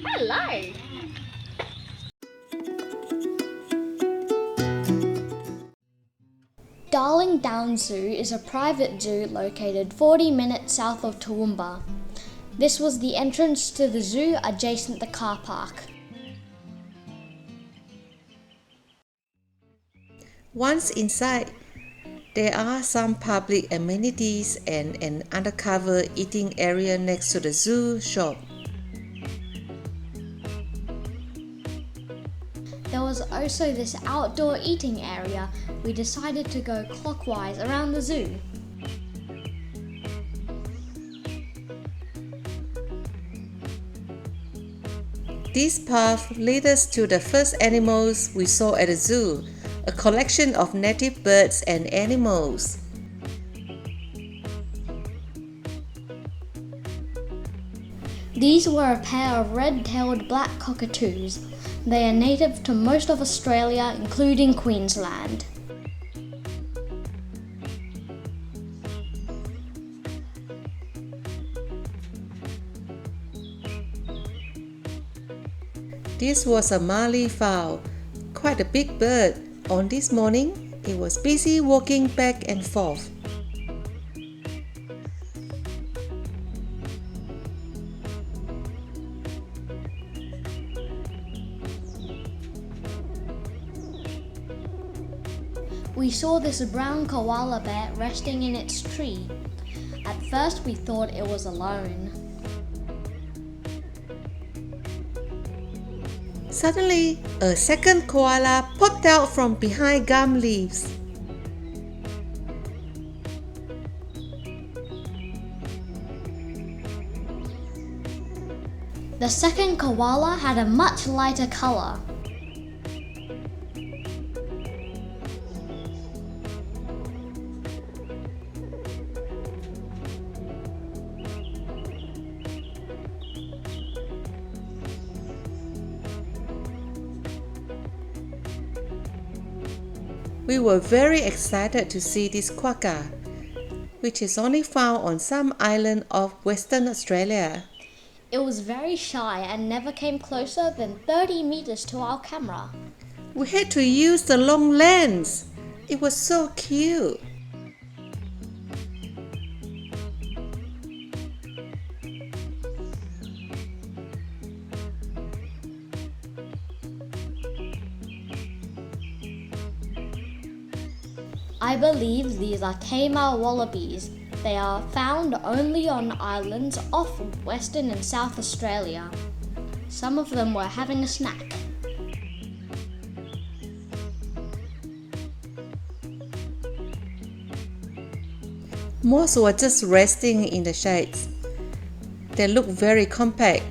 Hello! Darling Downs Zoo is a private zoo located 40 minutes south of Toowoomba. This was the entrance to the zoo adjacent the car park. Once inside, there are some public amenities and an undercover eating area next to the zoo shop. There was also this outdoor eating area. We decided to go clockwise around the zoo. This path led us to the first animals we saw at the zoo, a collection of native birds and animals. These were a pair of red-tailed black cockatoos. They are native to most of Australia, including Queensland. This was a Mallee Fowl, quite a big bird. On this morning, it was busy walking back and forth. We saw this brown koala bear resting in its tree. At first we thought it was alone. Suddenly, a second koala popped out from behind gum leaves. The second koala had a much lighter color. We were very excited to see this quokka, which is only found on some island of Western Australia. It was very shy and never came closer than 30 meters to our camera. We had to use the long lens. It was so cute. I believe these are Tammar Wallabies. They are found only on islands off Western and South Australia. Some of them were having a snack. Most were just resting in the shades. They look very compact.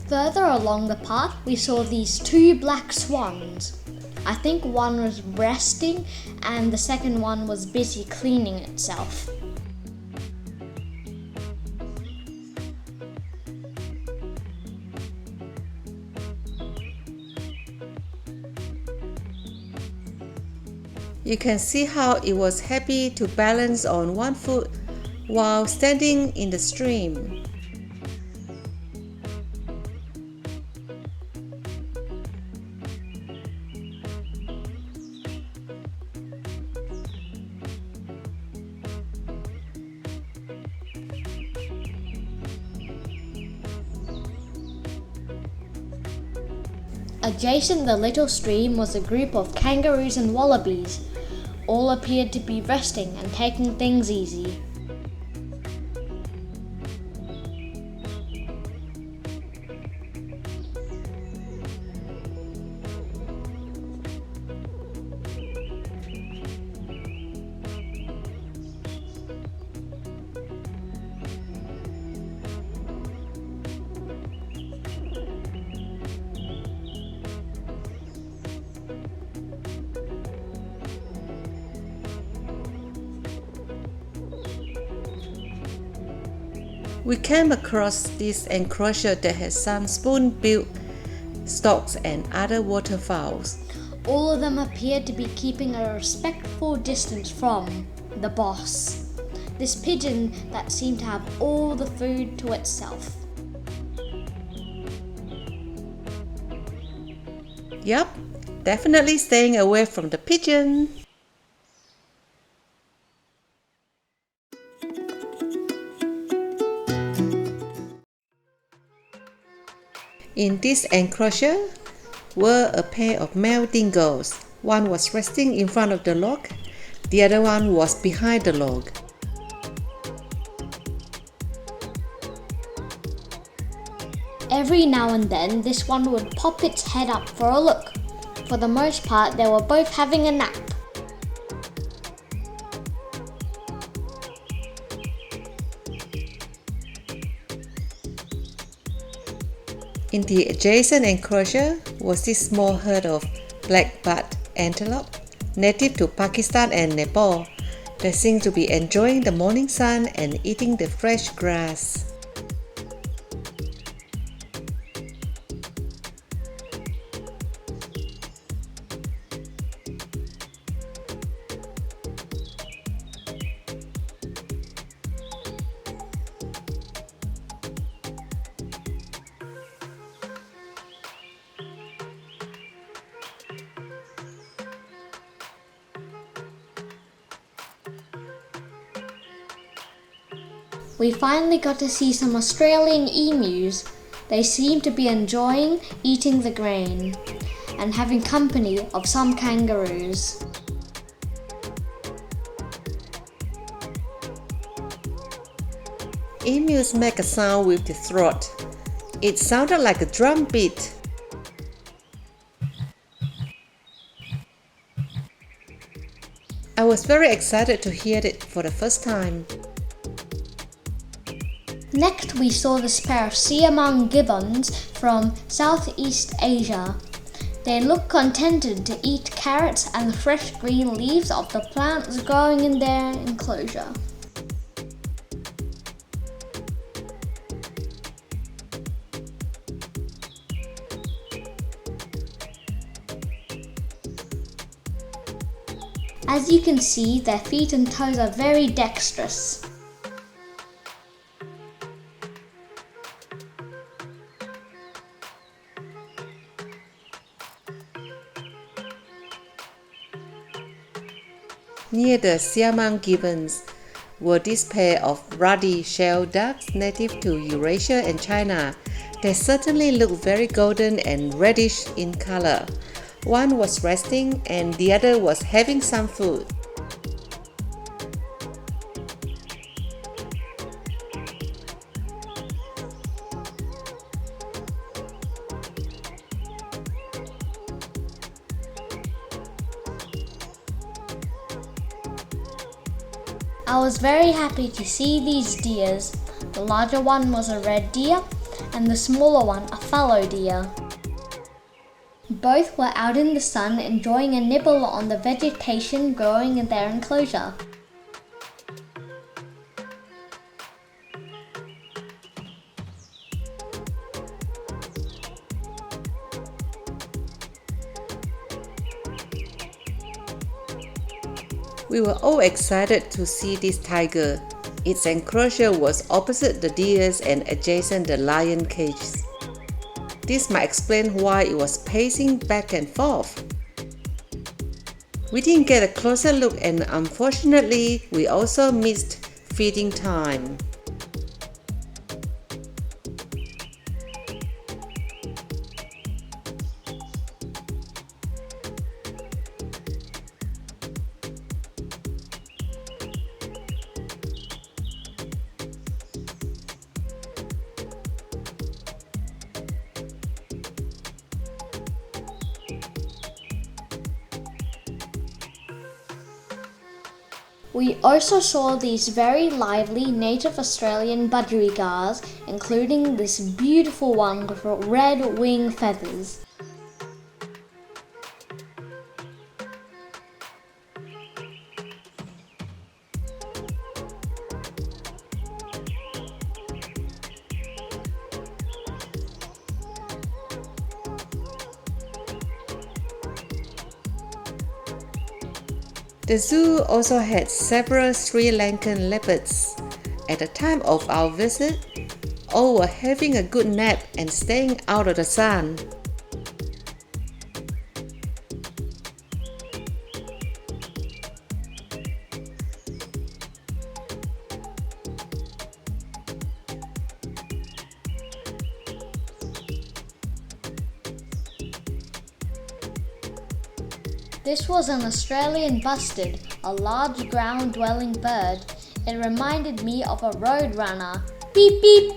Further along the path, we saw these two black swans. I think one was resting and the second one was busy cleaning itself. You can see how it was happy to balance on one foot while standing in the stream. Adjacent the little stream was a group of kangaroos and wallabies. All appeared to be resting and taking things easy. We came across this enclosure that has some spoon-billed storks and other waterfowls. All of them appeared to be keeping a respectful distance from the boss, this pigeon that seemed to have all the food to itself. Yup, definitely staying away from the pigeon. In this enclosure were a pair of male dingoes. One was resting in front of the log, the other one was behind the log. Every now and then, this one would pop its head up for a look. For the most part, they were both having a nap. In the adjacent enclosure was this small herd of black-butt antelope, native to Pakistan and Nepal. They seem to be enjoying the morning sun and eating the fresh grass. We finally got to see some Australian emus. They seemed to be enjoying eating the grain and having company of some kangaroos. Emus make a sound with the throat. It sounded like a drum beat. I was very excited to hear it for the first time. Next, we saw this pair of Siamang Gibbons from Southeast Asia. They look contented to eat carrots and the fresh green leaves of the plants growing in their enclosure. As you can see, their feet and toes are very dexterous. Near the Siamang Gibbons were this pair of Ruddy Shelducks native to Eurasia and China. They certainly look very golden and reddish in color. One was resting and the other was having some food. I was very happy to see these deers. The larger one was a red deer and the smaller one a fallow deer. Both were out in the sun enjoying a nibble on the vegetation growing in their enclosure. We were all excited to see this tiger. Its enclosure was opposite the deers and adjacent the lion cages. This might explain why it was pacing back and forth. We didn't get a closer look and unfortunately, we also missed feeding time. We also saw these very lively native Australian budgerigars, including this beautiful one with red wing feathers. The zoo also had several Sri Lankan leopards. At the time of our visit, all were having a good nap and staying out of the sun. This was an Australian bustard, a large ground-dwelling bird. It reminded me of a roadrunner. Beep beep!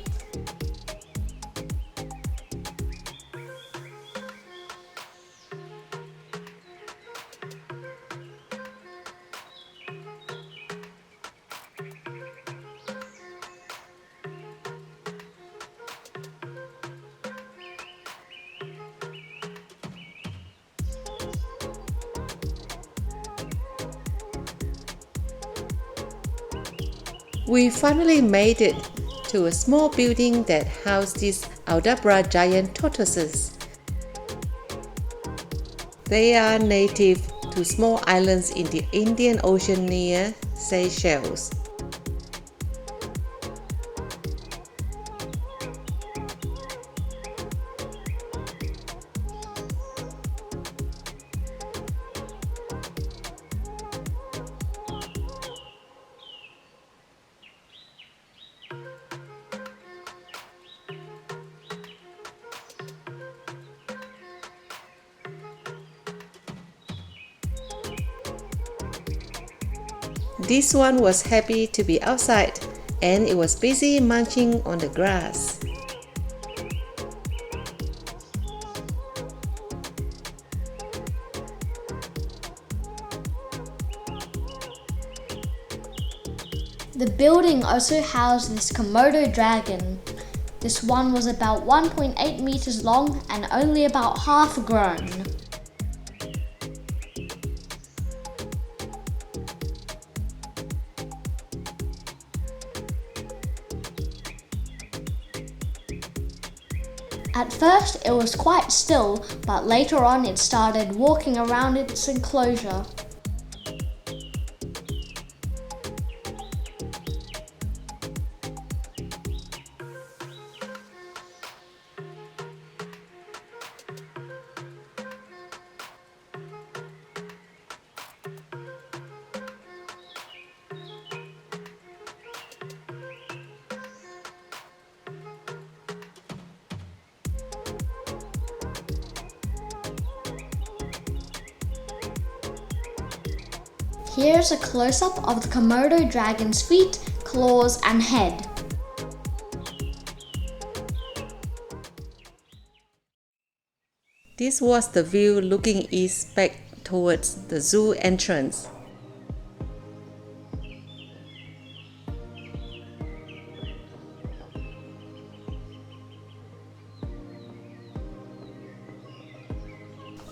We finally made it to a small building that housed these Aldabra giant tortoises. They are native to small islands in the Indian Ocean near Seychelles. This one was happy to be outside, and it was busy munching on the grass. The building also housed this Komodo Dragon. This one was about 1.8 meters long and only about half grown. At first it was quite still, but later on it started walking around its enclosure. Here's a close-up of the Komodo Dragon's feet, claws and head. This was the view looking east back towards the zoo entrance.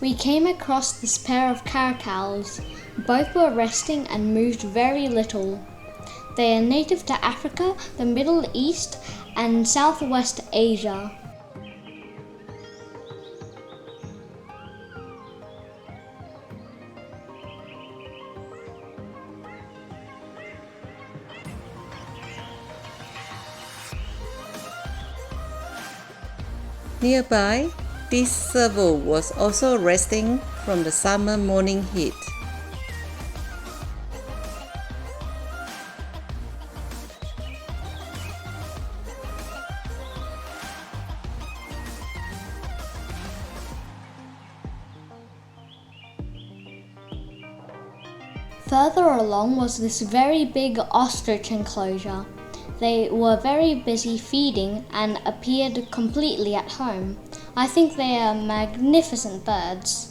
We came across this pair of caracals. Both were resting and moved very little. They are native to Africa, the Middle East, and Southwest Asia. Nearby, this serval was also resting from the summer morning heat. Further along was this very big ostrich enclosure. They were very busy feeding and appeared completely at home. I think they are magnificent birds.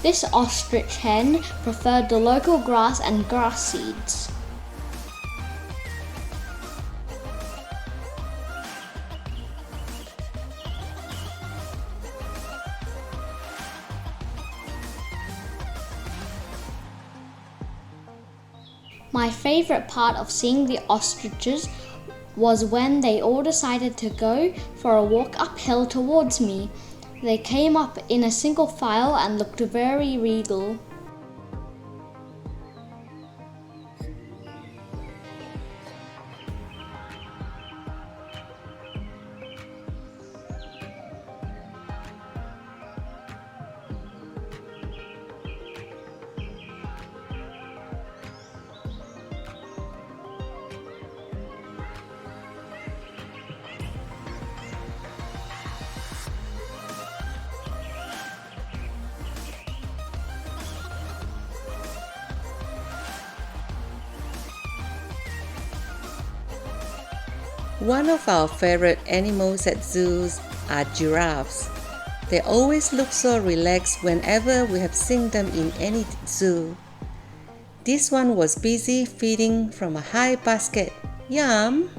This ostrich hen preferred the local grass and grass seeds. My favorite part of seeing the ostriches was when they all decided to go for a walk uphill towards me. They came up in a single file and looked very regal. One of our favorite animals at zoos are giraffes. They always look so relaxed whenever we have seen them in any zoo. This one was busy feeding from a high basket. Yum!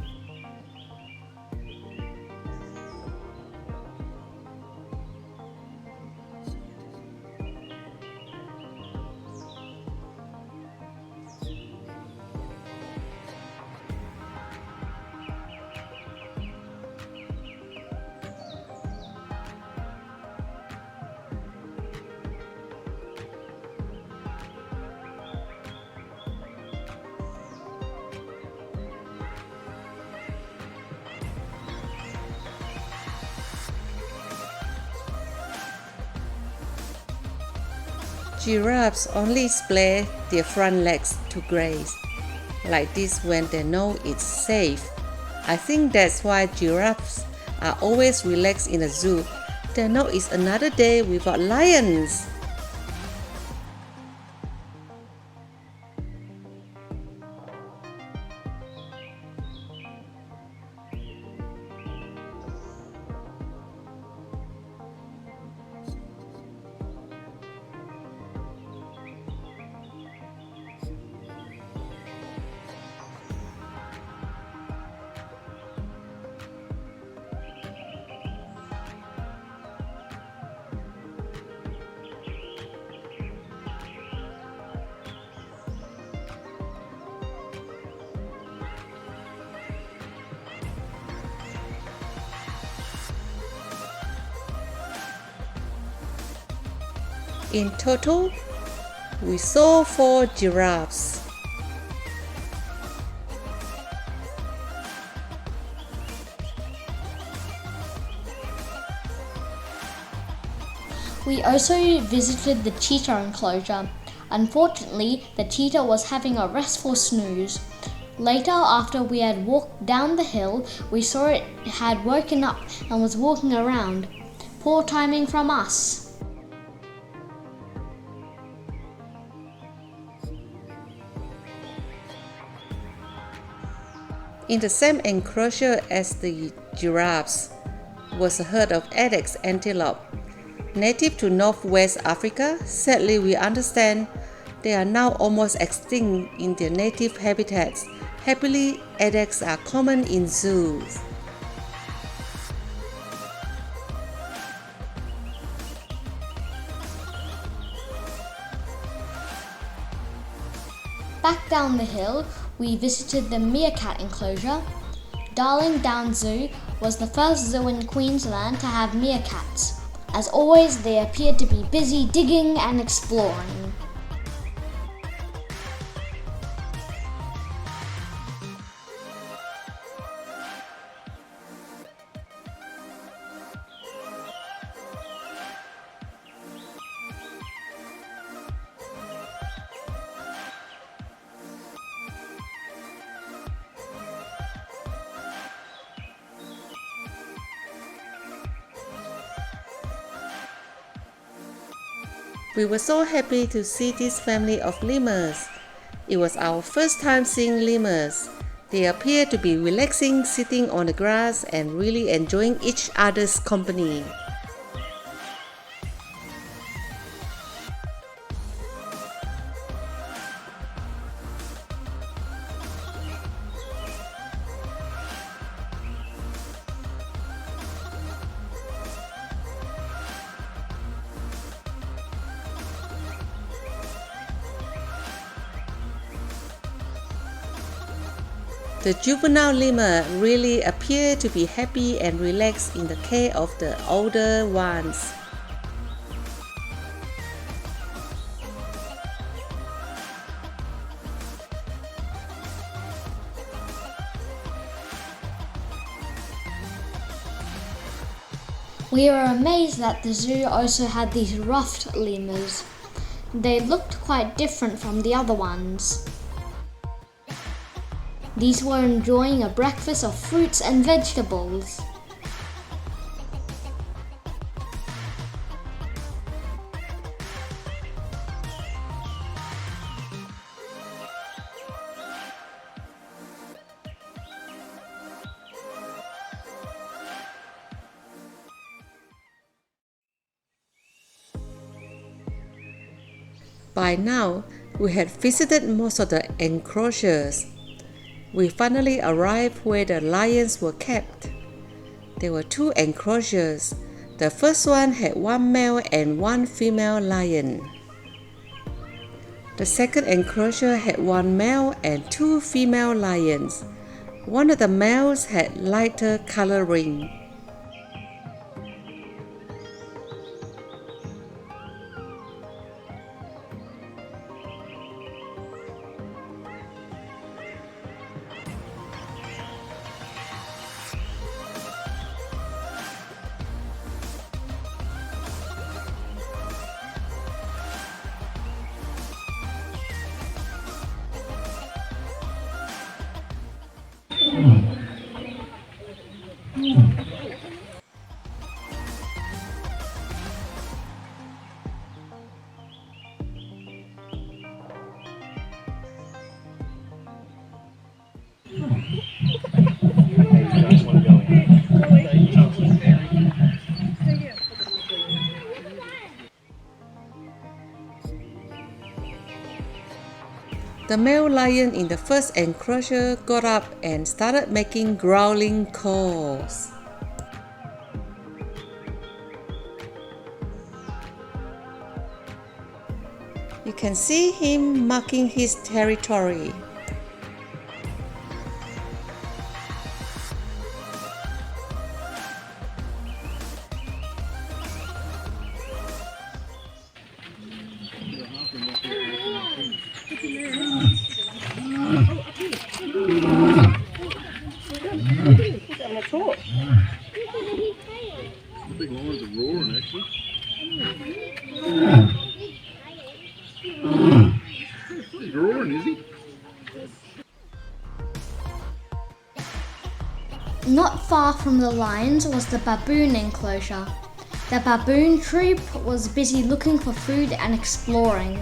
Giraffes only spread their front legs to graze, like this when they know it's safe. I think that's why giraffes are always relaxed in a zoo. They know it's another day without lions. In total, we saw 4 giraffes. We also visited the cheetah enclosure. Unfortunately, the cheetah was having a restful snooze. Later, after we had walked down the hill, we saw it had woken up and was walking around. Poor timing from us. In the same enclosure as the giraffes was a herd of Addax antelope. Native to Northwest Africa, sadly we understand they are now almost extinct in their native habitats. Happily, Addax are common in zoos. Back down the hill, we visited the Meerkat enclosure. Darling Downs Zoo was the first zoo in Queensland to have meerkats. As always, they appeared to be busy digging and exploring. We were so happy to see this family of lemurs. It was our first time seeing lemurs. They appear to be relaxing, sitting on the grass and really enjoying each other's company. The juvenile lemur really appear to be happy and relaxed in the care of the older ones. We were amazed that the zoo also had these ruffed lemurs. They looked quite different from the other ones. These were enjoying a breakfast of fruits and vegetables. By now, we had visited most of the enclosures. We finally arrived where the lions were kept. There were 2 enclosures. The first one had 1 male and 1 female lion. The second enclosure had 1 male and 2 female lions. One of the males had lighter coloring. The male lion in the first enclosure got up and started making growling calls. You can see him marking his territory. Big lines are roaring actually. He's roaring, is he? Not far from the lions was the baboon enclosure. The baboon troop was busy looking for food and exploring.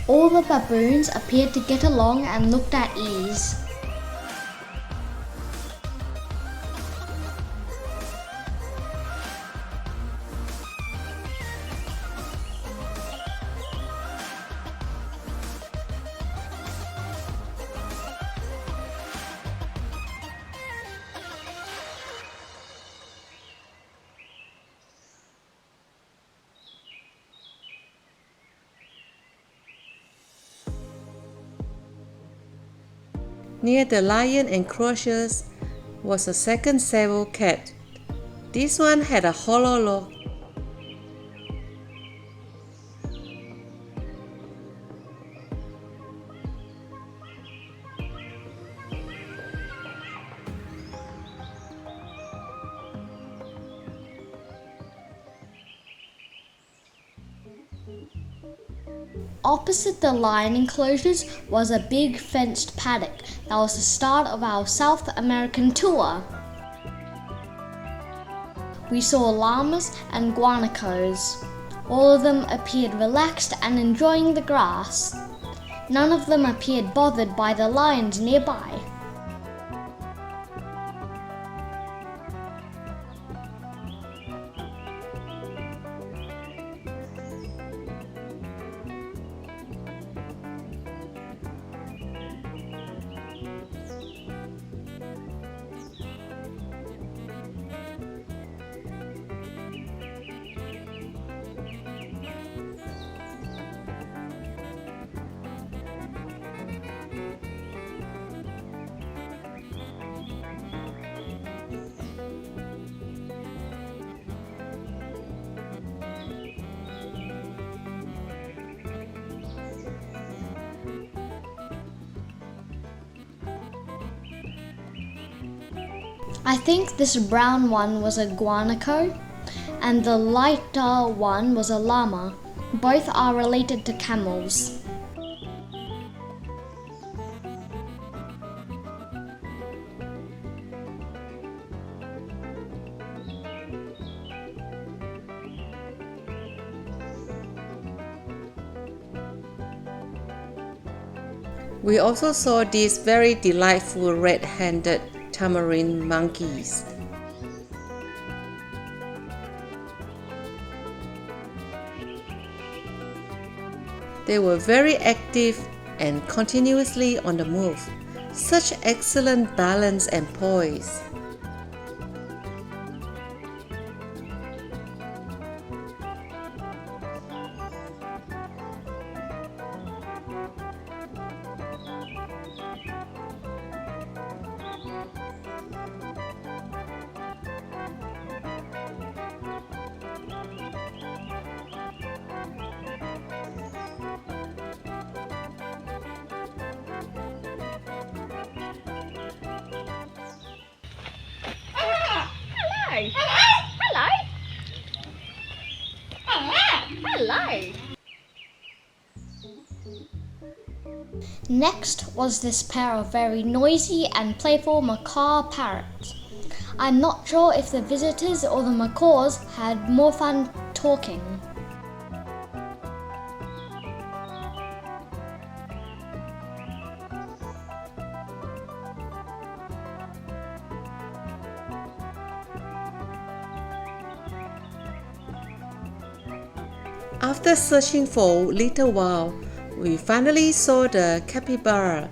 All the baboons appeared to get along and looked at ease. Near the lion enclosures was a second sable cat. This one had a hollow log. Opposite the lion enclosures was a big fenced paddock that was the start of our South American tour. We saw llamas and guanacos. All of them appeared relaxed and enjoying the grass. None of them appeared bothered by the lions nearby. I think this brown one was a guanaco, and the lighter one was a llama. Both are related to camels. We also saw these very delightful red-handed tamarin monkeys. They were very active and continuously on the move. Such excellent balance and poise. Hello. Hello. Next was this pair of very noisy and playful macaw parrots. I'm not sure if the visitors or the macaws had more fun talking. After searching for a little while, we finally saw the capybara.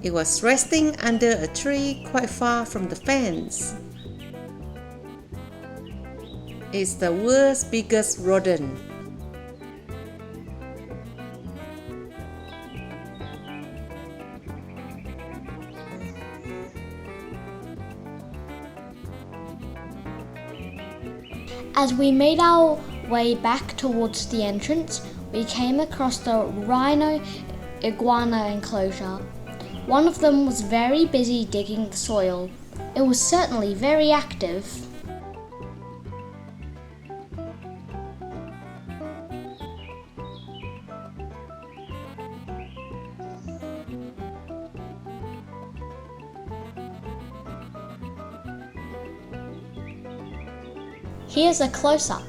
It was resting under a tree quite far from the fence. It's the world's biggest rodent. As we made our way back towards the entrance, we came across the Rhino Iguana enclosure. One of them was very busy digging the soil. It was certainly very active. Here's a close-up.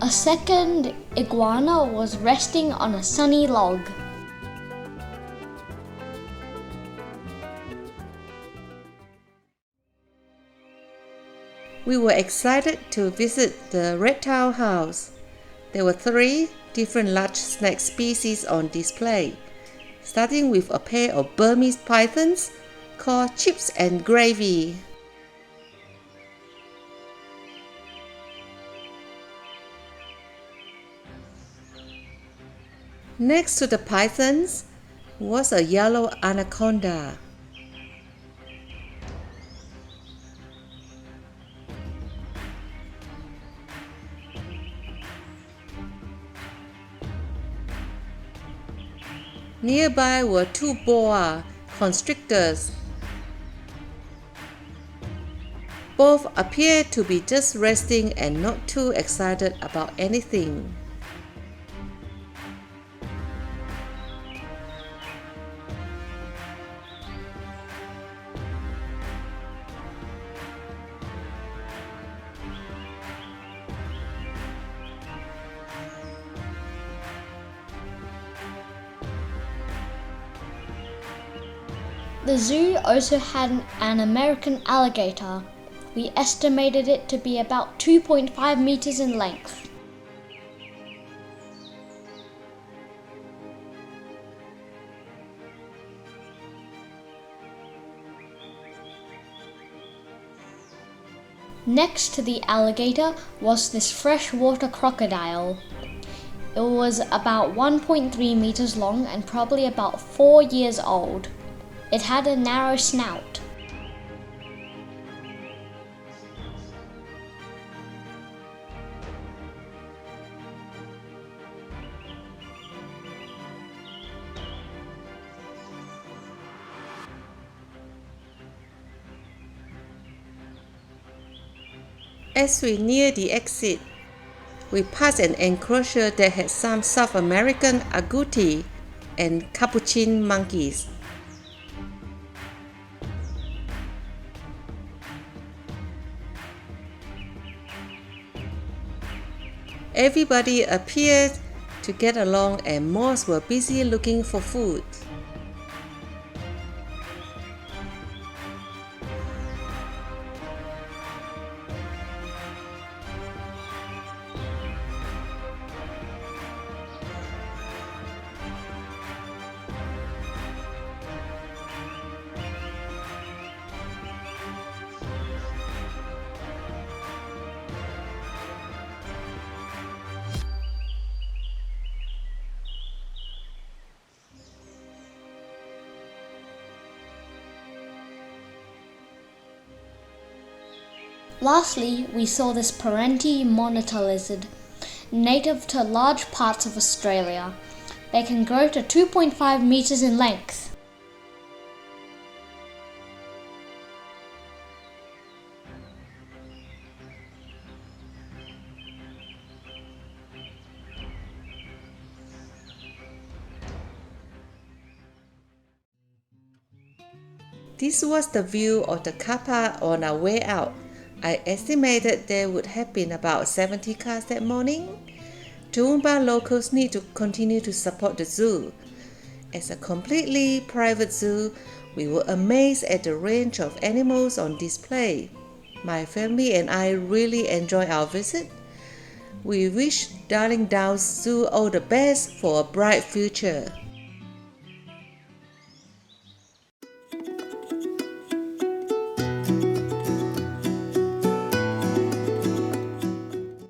A second iguana was resting on a sunny log. We were excited to visit the reptile house. There were 3 different large snake species on display, starting with a pair of Burmese pythons called Chips and Gravy. Next to the pythons was a yellow anaconda. Nearby were 2 boa constrictors. Both appeared to be just resting and not too excited about anything. The zoo also had an American alligator. We estimated it to be about 2.5 meters in length. Next to the alligator was this freshwater crocodile. It was about 1.3 meters long and probably about 4 years old. It had a narrow snout. As we near the exit, we passed an enclosure that had some South American agouti and capuchin monkeys. Everybody appeared to get along and most were busy looking for food. Lastly, we saw this Perentie Monitor lizard, native to large parts of Australia. They can grow to 2.5 meters in length. This was the view of the car park on our way out. I estimated there would have been about 70 cars that morning. Toowoomba locals need to continue to support the zoo. As a completely private zoo, we were amazed at the range of animals on display. My family and I really enjoyed our visit. We wish Darling Downs Zoo all the best for a bright future.